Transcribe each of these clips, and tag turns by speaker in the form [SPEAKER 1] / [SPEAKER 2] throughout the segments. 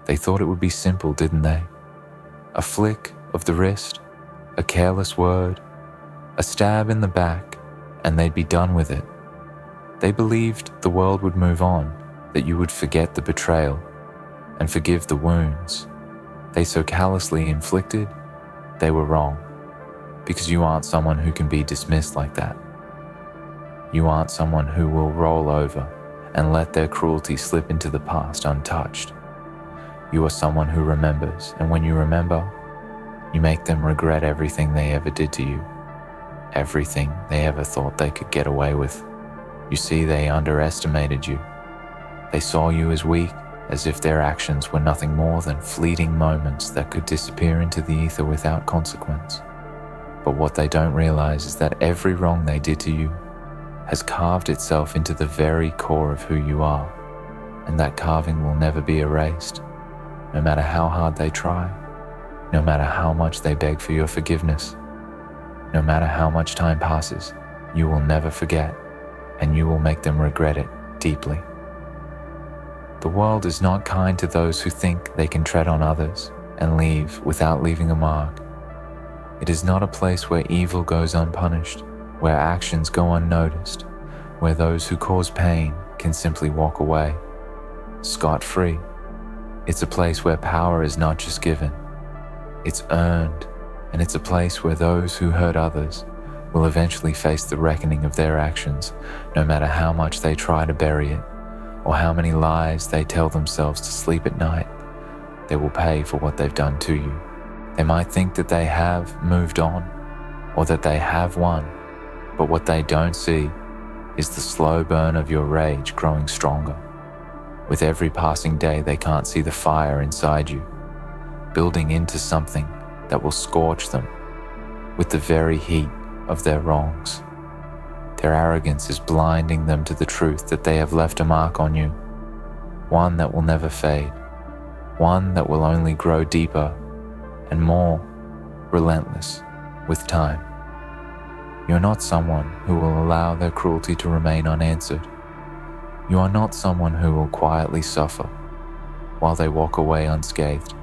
[SPEAKER 1] They thought it would be simple, didn't they? A flick of the wrist, a careless word, a stab in the back, and they'd be done with it. They believed the world would move on, that you would forget the betrayal and forgive the wounds they so callously inflicted. They were wrong, because you aren't someone who can be dismissed like that. You aren't someone who will roll over and let their cruelty slip into the past untouched. You are someone who remembers, and when you remember, you make them regret everything they ever did to you, everything they ever thought they could get away with. You see, they underestimated you. They saw you as weak, as if their actions were nothing more than fleeting moments that could disappear into the ether without consequence. But what they don't realize is that every wrong they did to you has carved itself into the very core of who you are, and that carving will never be erased, no matter how hard they try, no matter how much they beg for your forgiveness, no matter how much time passes. You will never forget, and you will make them regret it deeply. The world is not kind to those who think they can tread on others and leave without leaving a mark. It is not a place where evil goes unpunished, where actions go unnoticed, where those who cause pain can simply walk away, scot-free. It's a place where power is not just given, it's earned, and it's a place where those who hurt others will eventually face the reckoning of their actions, no matter how much they try to bury it, or how many lies they tell themselves to sleep at night. They will pay for what they've done to you. They might think that they have moved on, or that they have won, but what they don't see is the slow burn of your rage growing stronger. With every passing day, they can't see the fire inside you, building into something that will scorch them with the very heat of their wrongs. Their arrogance is blinding them to the truth that they have left a mark on you, one that will never fade, one that will only grow deeper and more relentless with time. You're not someone who will allow their cruelty to remain unanswered. You are not someone who will quietly suffer while they walk away unscathed.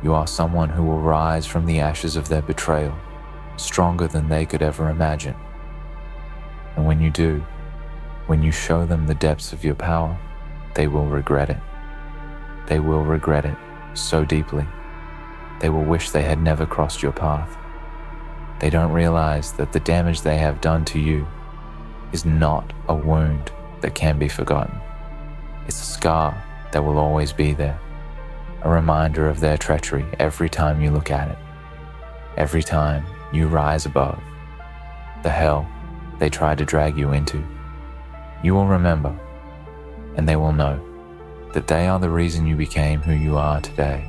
[SPEAKER 1] You are someone who will rise from the ashes of their betrayal, stronger than they could ever imagine. And when you do, when you show them the depths of your power, they will regret it. They will regret it so deeply. They will wish they had never crossed your path. They don't realize that the damage they have done to you is not a wound that can be forgotten. It's a scar that will always be there, a reminder of their treachery every time you look at it, every time you rise above the hell they tried to drag you into. You will remember, and they will know that they are the reason you became who you are today.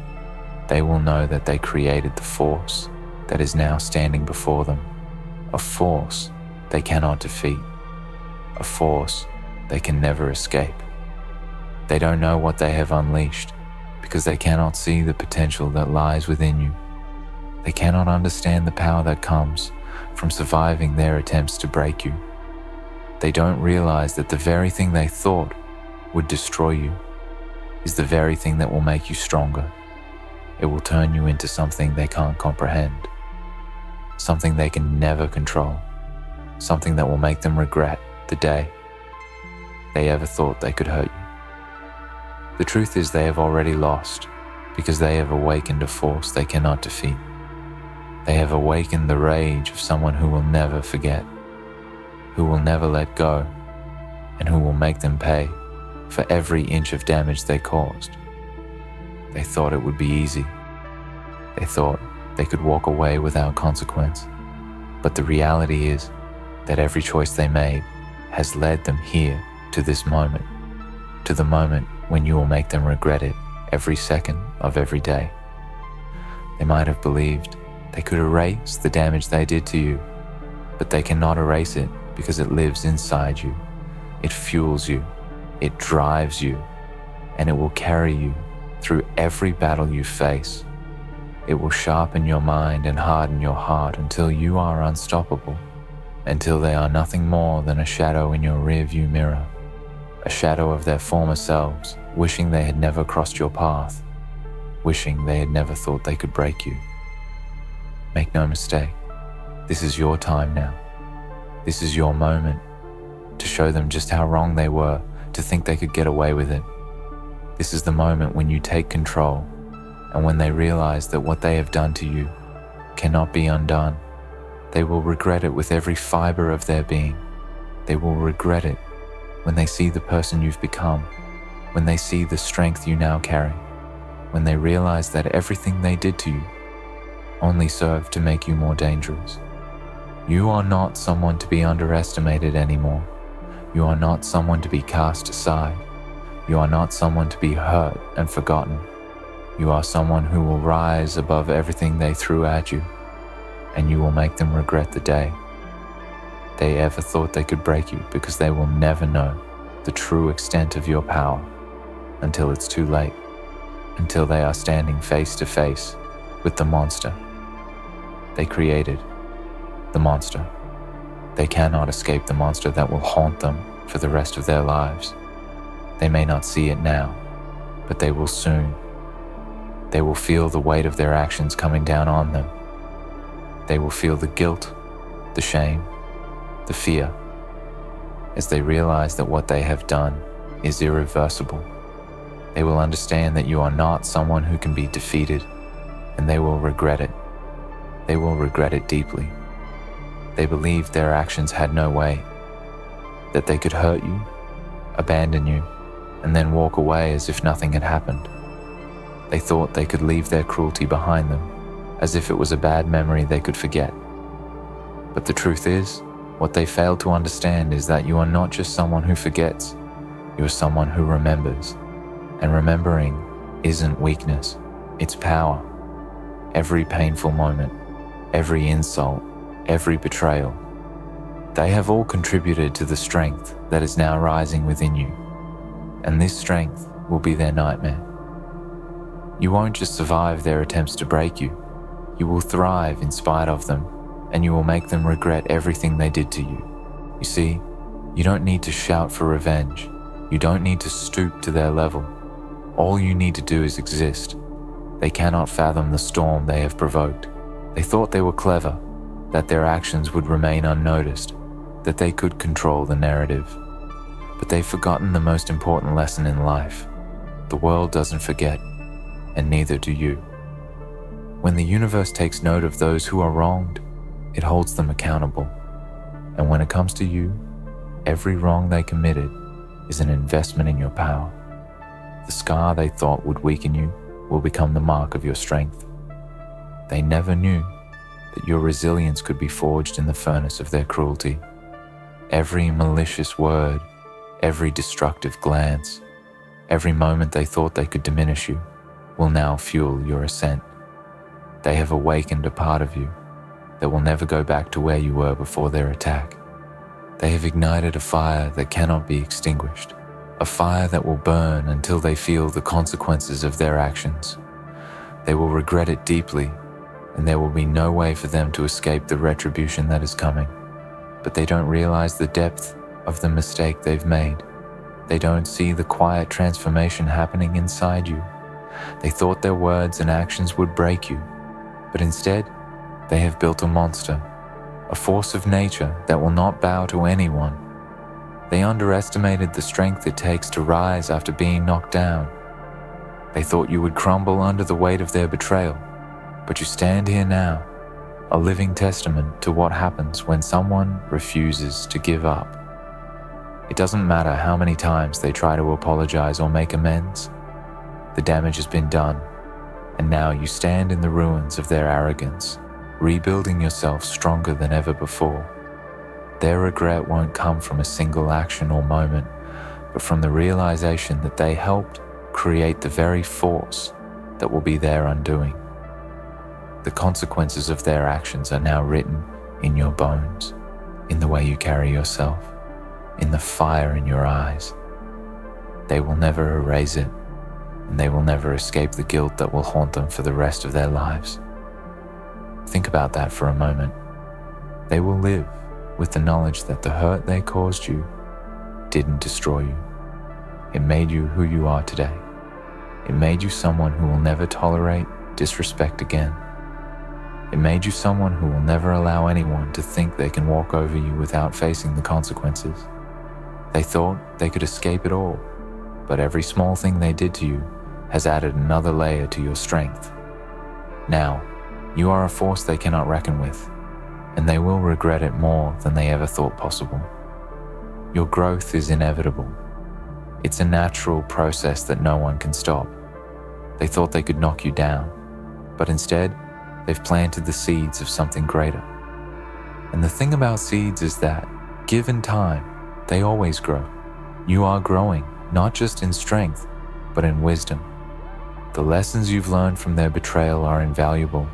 [SPEAKER 1] They will know that they created the force that is now standing before them, a force they cannot defeat, a force they can never escape. They don't know what they have unleashed because they cannot see the potential that lies within you. They cannot understand the power that comes from surviving their attempts to break you. They don't realize that the very thing they thought would destroy you is the very thing that will make you stronger. It will turn you into something they can't comprehend, something they can never control, something that will make them regret the day they ever thought they could hurt you. The truth is they have already lost because they have awakened a force they cannot defeat. They have awakened the rage of someone who will never forget, who will never let go, and who will make them pay for every inch of damage they caused. They thought it would be easy. They thought they could walk away without consequence. But the reality is that every choice they made has led them here to this moment, to the moment when you will make them regret it every second of every day. They might have believed they could erase the damage they did to you, but they cannot erase it because it lives inside you. It fuels you, it drives you, and it will carry you through every battle you face. It will sharpen your mind and harden your heart until you are unstoppable, until they are nothing more than a shadow in your rearview mirror, a shadow of their former selves wishing they had never crossed your path, wishing they had never thought they could break you. Make no mistake, this is your time now. This is your moment to show them just how wrong they were to think they could get away with it. This is the moment when you take control, and when they realize that what they have done to you cannot be undone. They will regret it with every fiber of their being. They will regret it when they see the person you've become, when they see the strength you now carry, when they realize that everything they did to you only served to make you more dangerous. You are not someone to be underestimated anymore. You are not someone to be cast aside. You are not someone to be hurt and forgotten. You are someone who will rise above everything they threw at you, and you will make them regret the day they ever thought they could break you, because they will never know the true extent of your power until it's too late, until they are standing face to face with the monster they created, the monster. They cannot escape the monster that will haunt them for the rest of their lives. They may not see it now, but they will soon. They will feel the weight of their actions coming down on them. They will feel the guilt, the shame, the fear, as they realize that what they have done is irreversible. They will understand that you are not someone who can be defeated, and they will regret it. They will regret it deeply. They believed their actions had no weight, that they could hurt you, abandon you, and then walk away as if nothing had happened. They thought they could leave their cruelty behind them, as if it was a bad memory they could forget. But the truth is, what they failed to understand is that you are not just someone who forgets, you are someone who remembers. And remembering isn't weakness, it's power. Every painful moment, every insult, every betrayal, they have all contributed to the strength that is now rising within you. And this strength will be their nightmare. You won't just survive their attempts to break you, you will thrive in spite of them, and you will make them regret everything they did to you. You see, you don't need to shout for revenge. You don't need to stoop to their level. All you need to do is exist. They cannot fathom the storm they have provoked. They thought they were clever, that their actions would remain unnoticed, that they could control the narrative. But they've forgotten the most important lesson in life. The world doesn't forget, and neither do you. When the universe takes note of those who are wronged, it holds them accountable. And when it comes to you, every wrong they committed is an investment in your power. The scar they thought would weaken you will become the mark of your strength. They never knew that your resilience could be forged in the furnace of their cruelty. Every malicious word, every destructive glance, every moment they thought they could diminish you will now fuel your ascent. They have awakened a part of you that will never go back to where you were before their attack. They have ignited a fire that cannot be extinguished, a fire that will burn until they feel the consequences of their actions. They will regret it deeply, and there will be no way for them to escape the retribution that is coming. But they don't realize the depth of the mistake they've made. They don't see the quiet transformation happening inside you. They thought their words and actions would break you, but instead, they have built a monster, a force of nature that will not bow to anyone. They underestimated the strength it takes to rise after being knocked down. They thought you would crumble under the weight of their betrayal, but you stand here now, a living testament to what happens when someone refuses to give up. It doesn't matter how many times they try to apologize or make amends. The damage has been done, and now you stand in the ruins of their arrogance, rebuilding yourself stronger than ever before. Their regret won't come from a single action or moment, but from the realization that they helped create the very force that will be their undoing. The consequences of their actions are now written in your bones, in the way you carry yourself, in the fire in your eyes. They will never erase it, and they will never escape the guilt that will haunt them for the rest of their lives. Think about that for a moment. They will live with the knowledge that the hurt they caused you didn't destroy you. It made you who you are today. It made you someone who will never tolerate disrespect again. It made you someone who will never allow anyone to think they can walk over you without facing the consequences. They thought they could escape it all, but every small thing they did to you has added another layer to your strength. Now, you are a force they cannot reckon with, and they will regret it more than they ever thought possible. Your growth is inevitable. It's a natural process that no one can stop. They thought they could knock you down, but instead, they've planted the seeds of something greater. And the thing about seeds is that, given time, they always grow. You are growing, not just in strength, but in wisdom. The lessons you've learned from their betrayal are invaluable,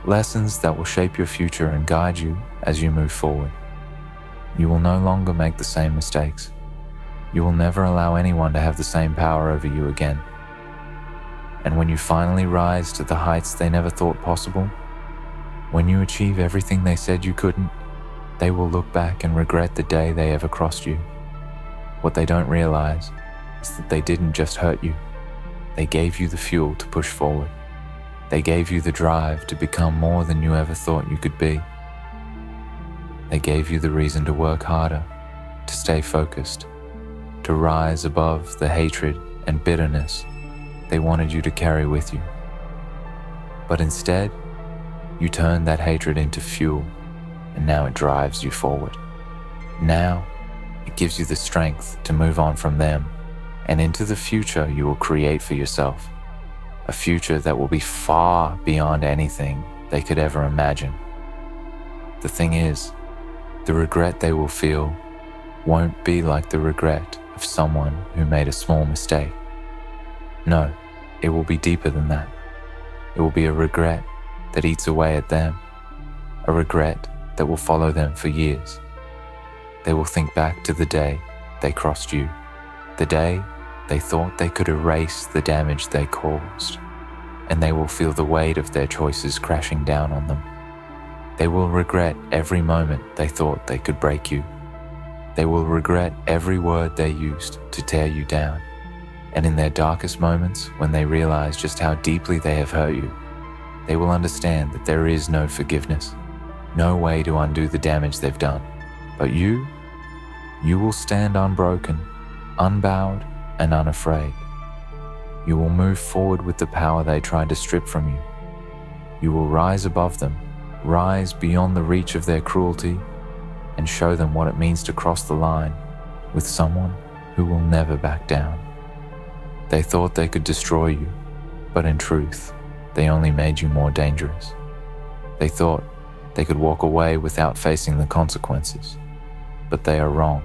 [SPEAKER 1] lessons that will shape your future and guide you as you move forward. You will no longer make the same mistakes. You will never allow anyone to have the same power over you again. And when you finally rise to the heights they never thought possible, when you achieve everything they said you couldn't, they will look back and regret the day they ever crossed you. What they don't realize is that they didn't just hurt you. They gave you the fuel to push forward. They gave you the drive to become more than you ever thought you could be. They gave you the reason to work harder, to stay focused, to rise above the hatred and bitterness they wanted you to carry with you. But instead, you turned that hatred into fuel, and now it drives you forward. Now, it gives you the strength to move on from them and into the future you will create for yourself, a future that will be far beyond anything they could ever imagine. The thing is, the regret they will feel won't be like the regret of someone who made a small mistake. No, it will be deeper than that. It will be a regret that eats away at them, a regret that will follow them for years. They will think back to the day they crossed you, the day they thought they could erase the damage they caused, and they will feel the weight of their choices crashing down on them. They will regret every moment they thought they could break you. They will regret every word they used to tear you down. And in their darkest moments, when they realize just how deeply they have hurt you, they will understand that there is no forgiveness, no way to undo the damage they've done. But you will stand unbroken, unbowed, and unafraid. You will move forward with the power they tried to strip from you. You will rise above them, rise beyond the reach of their cruelty, and show them what it means to cross the line with someone who will never back down. They thought they could destroy you, but in truth, they only made you more dangerous. They thought they could walk away without facing the consequences, but they are wrong.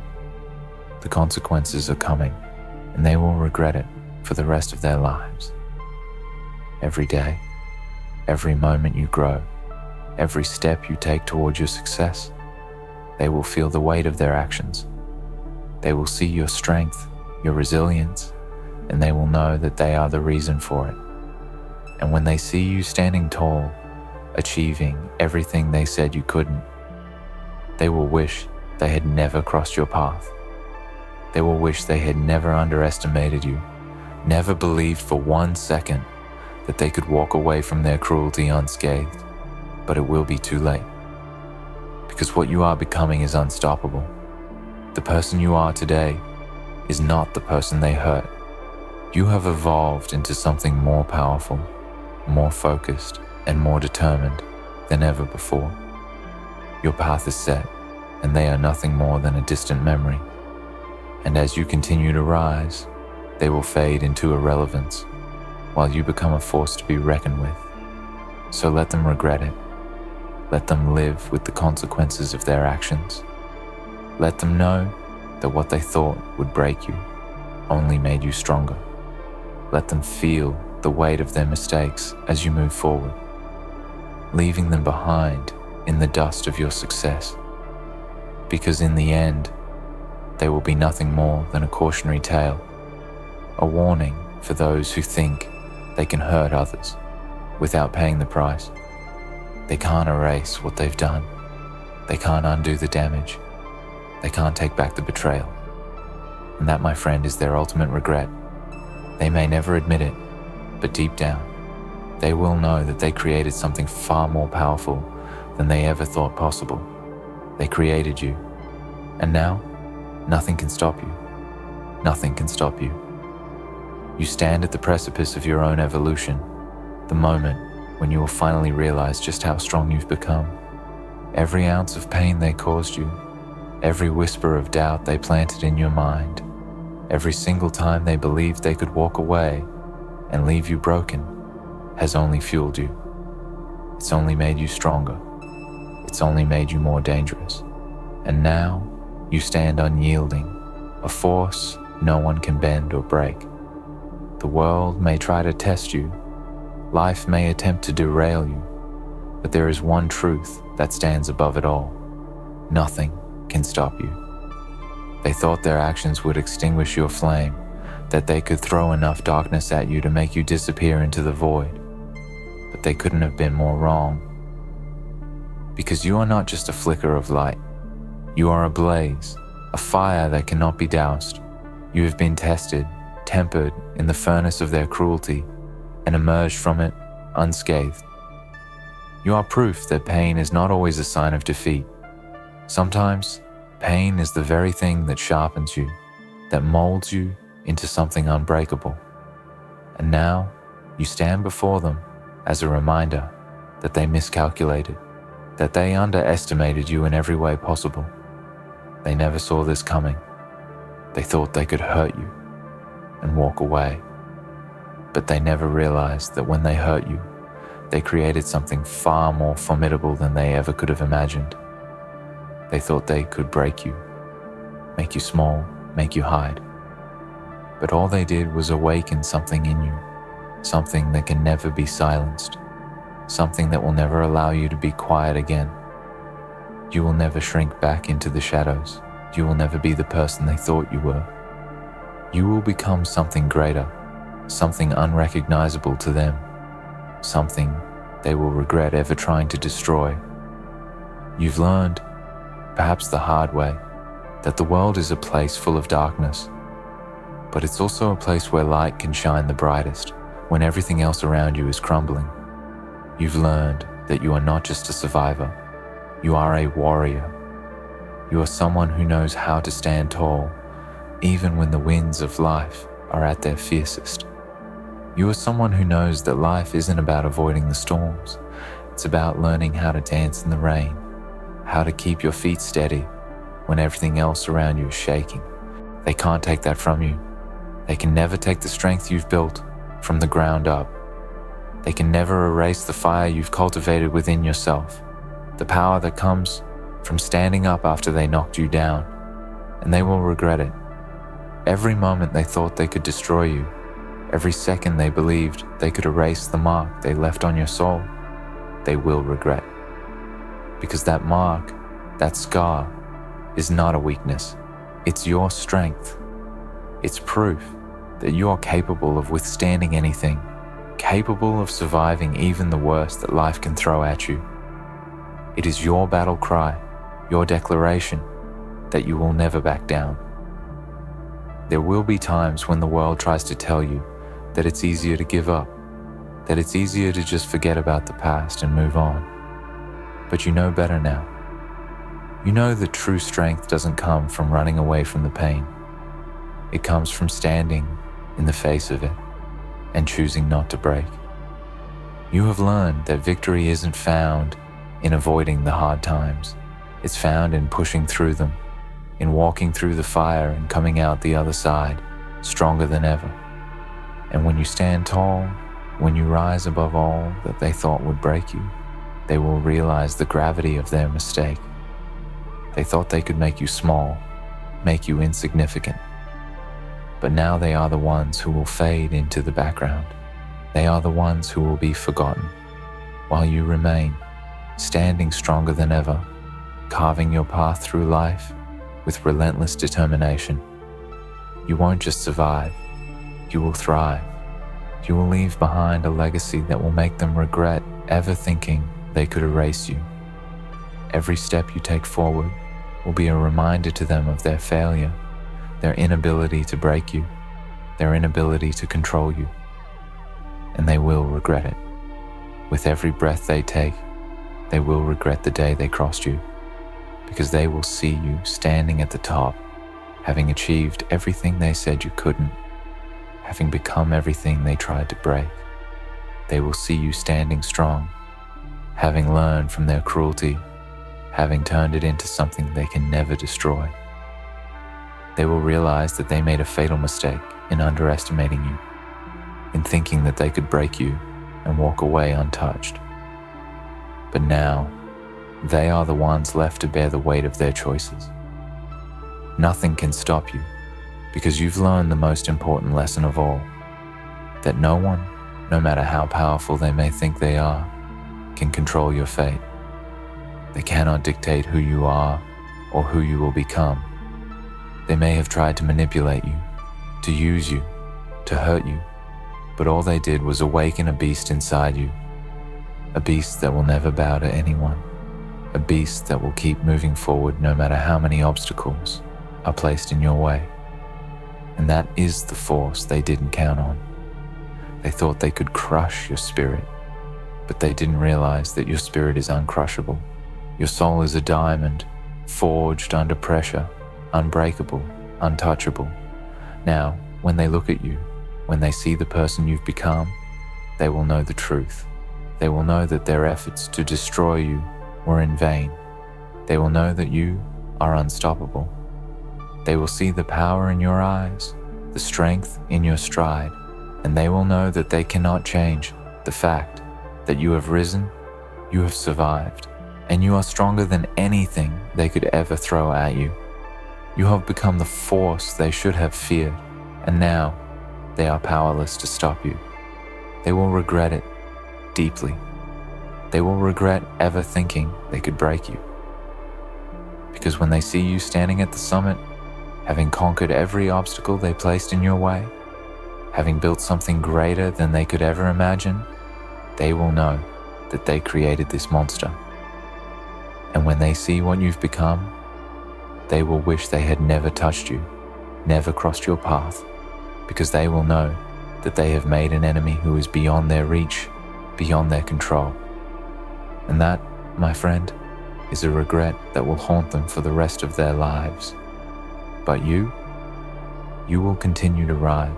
[SPEAKER 1] The consequences are coming, and they will regret it for the rest of their lives. Every day, every moment you grow, every step you take towards your success, they will feel the weight of their actions. They will see your strength, your resilience, and they will know that they are the reason for it. And when they see you standing tall, achieving everything they said you couldn't, they will wish they had never crossed your path. They will wish they had never underestimated you, never believed for 1 second that they could walk away from their cruelty unscathed. But it will be too late. Because what you are becoming is unstoppable. The person you are today is not the person they hurt. You have evolved into something more powerful, more focused, and more determined than ever before. Your path is set, and they are nothing more than a distant memory. And as you continue to rise, they will fade into irrelevance, while you become a force to be reckoned with. So let them regret it. Let them live with the consequences of their actions. Let them know that what they thought would break you only made you stronger. Let them feel the weight of their mistakes as you move forward, leaving them behind in the dust of your success. Because in the end, they will be nothing more than a cautionary tale, a warning for those who think they can hurt others without paying the price. They can't erase what they've done. They can't undo the damage. They can't take back the betrayal. And that, my friend, is their ultimate regret. They may never admit it, but deep down, they will know that they created something far more powerful than they ever thought possible. They created you, and now, nothing can stop you. Nothing can stop you. You stand at the precipice of your own evolution, the moment when you will finally realize just how strong you've become. Every ounce of pain they caused you, every whisper of doubt they planted in your mind, every single time they believed they could walk away and leave you broken, has only fueled you. It's only made you stronger. It's only made you more dangerous. And now, you stand unyielding, a force no one can bend or break. The world may try to test you. Life may attempt to derail you. But there is one truth that stands above it all. Nothing can stop you. They thought their actions would extinguish your flame, that they could throw enough darkness at you to make you disappear into the void. But they couldn't have been more wrong. Because you are not just a flicker of light. You are a blaze, a fire that cannot be doused. You have been tested, tempered in the furnace of their cruelty, and emerged from it unscathed. You are proof that pain is not always a sign of defeat. Sometimes, pain is the very thing that sharpens you, that molds you into something unbreakable. And now, you stand before them as a reminder that they miscalculated, that they underestimated you in every way possible. They never saw this coming. They thought they could hurt you and walk away. But they never realized that when they hurt you, they created something far more formidable than they ever could have imagined. They thought they could break you, make you small, make you hide. But all they did was awaken something in you, something that can never be silenced, something that will never allow you to be quiet again. You will never shrink back into the shadows. You will never be the person they thought you were. You will become something greater, something unrecognizable to them, something they will regret ever trying to destroy. You've learned, perhaps the hard way, that the world is a place full of darkness, but it's also a place where light can shine the brightest when everything else around you is crumbling. You've learned that you are not just a survivor, you are a warrior. You are someone who knows how to stand tall, even when the winds of life are at their fiercest. You are someone who knows that life isn't about avoiding the storms. It's about learning how to dance in the rain, how to keep your feet steady when everything else around you is shaking. They can't take that from you. They can never take the strength you've built from the ground up. They can never erase the fire you've cultivated within yourself, the power that comes from standing up after they knocked you down, and they will regret it. Every moment they thought they could destroy you, every second they believed they could erase the mark they left on your soul, they will regret. Because that mark, that scar, is not a weakness. It's your strength. It's proof that you are capable of withstanding anything, capable of surviving even the worst that life can throw at you. It is your battle cry, your declaration, that you will never back down. There will be times when the world tries to tell you that it's easier to give up, that it's easier to just forget about the past and move on. But you know better now. You know that true strength doesn't come from running away from the pain. It comes from standing in the face of it and choosing not to break. You have learned that victory isn't found in avoiding the hard times. It's found in pushing through them, in walking through the fire and coming out the other side, stronger than ever. And when you stand tall, when you rise above all that they thought would break you, they will realize the gravity of their mistake. They thought they could make you small, make you insignificant. But now they are the ones who will fade into the background. They are the ones who will be forgotten, while you remain, standing stronger than ever, carving your path through life with relentless determination. You won't just survive, you will thrive. You will leave behind a legacy that will make them regret ever thinking they could erase you. Every step you take forward will be a reminder to them of their failure, their inability to break you, their inability to control you, and they will regret it. With every breath they take, they will regret the day they crossed you, because they will see you standing at the top, having achieved everything they said you couldn't, having become everything they tried to break. They will see you standing strong, having learned from their cruelty, having turned it into something they can never destroy. They will realize that they made a fatal mistake in underestimating you, in thinking that they could break you and walk away untouched. But now, they are the ones left to bear the weight of their choices. Nothing can stop you, because you've learned the most important lesson of all, that no one, no matter how powerful they may think they are, can control your fate. They cannot dictate who you are or who you will become. They may have tried to manipulate you, to use you, to hurt you, but all they did was awaken a beast inside you, a beast that will never bow to anyone, a beast that will keep moving forward no matter how many obstacles are placed in your way. And that is the force they didn't count on. They thought they could crush your spirit, but they didn't realize that your spirit is uncrushable. Your soul is a diamond, forged under pressure, unbreakable, untouchable. Now, when they look at you, when they see the person you've become, they will know the truth. They will know that their efforts to destroy you were in vain. They will know that you are unstoppable. They will see the power in your eyes, the strength in your stride, and they will know that they cannot change the fact that you have risen, you have survived, and you are stronger than anything they could ever throw at you. You have become the force they should have feared, and now they are powerless to stop you. They will regret it deeply. They will regret ever thinking they could break you. Because when they see you standing at the summit, having conquered every obstacle they placed in your way, having built something greater than they could ever imagine, they will know that they created this monster. And when they see what you've become, they will wish they had never touched you, never crossed your path, because they will know that they have made an enemy who is beyond their reach, beyond their control. And that, my friend, is a regret that will haunt them for the rest of their lives. But you will continue to rise.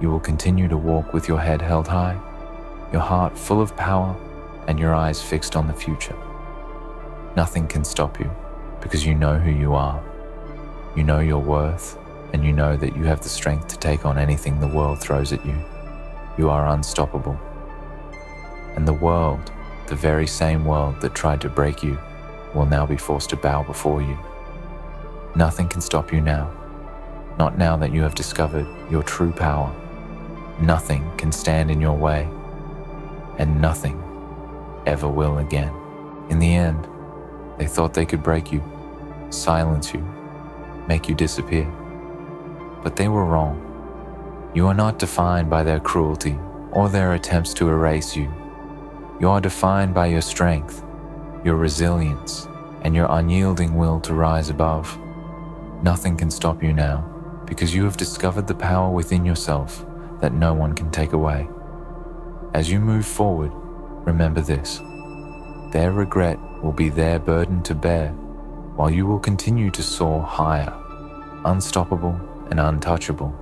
[SPEAKER 1] You will continue to walk with your head held high, your heart full of power, and your eyes fixed on the future. Nothing can stop you, because you know who you are. You know your worth, and you know that you have the strength to take on anything the world throws at you. You are unstoppable. And the world, the very same world that tried to break you, will now be forced to bow before you. Nothing can stop you now, not now that you have discovered your true power. Nothing can stand in your way, and nothing ever will again. In the end, they thought they could break you, silence you, make you disappear. But they were wrong. You are not defined by their cruelty or their attempts to erase you. You are defined by your strength, your resilience, and your unyielding will to rise above. Nothing can stop you now, because you have discovered the power within yourself that no one can take away. As you move forward, remember this: their regret will be their burden to bear, while you will continue to soar higher, unstoppable and untouchable.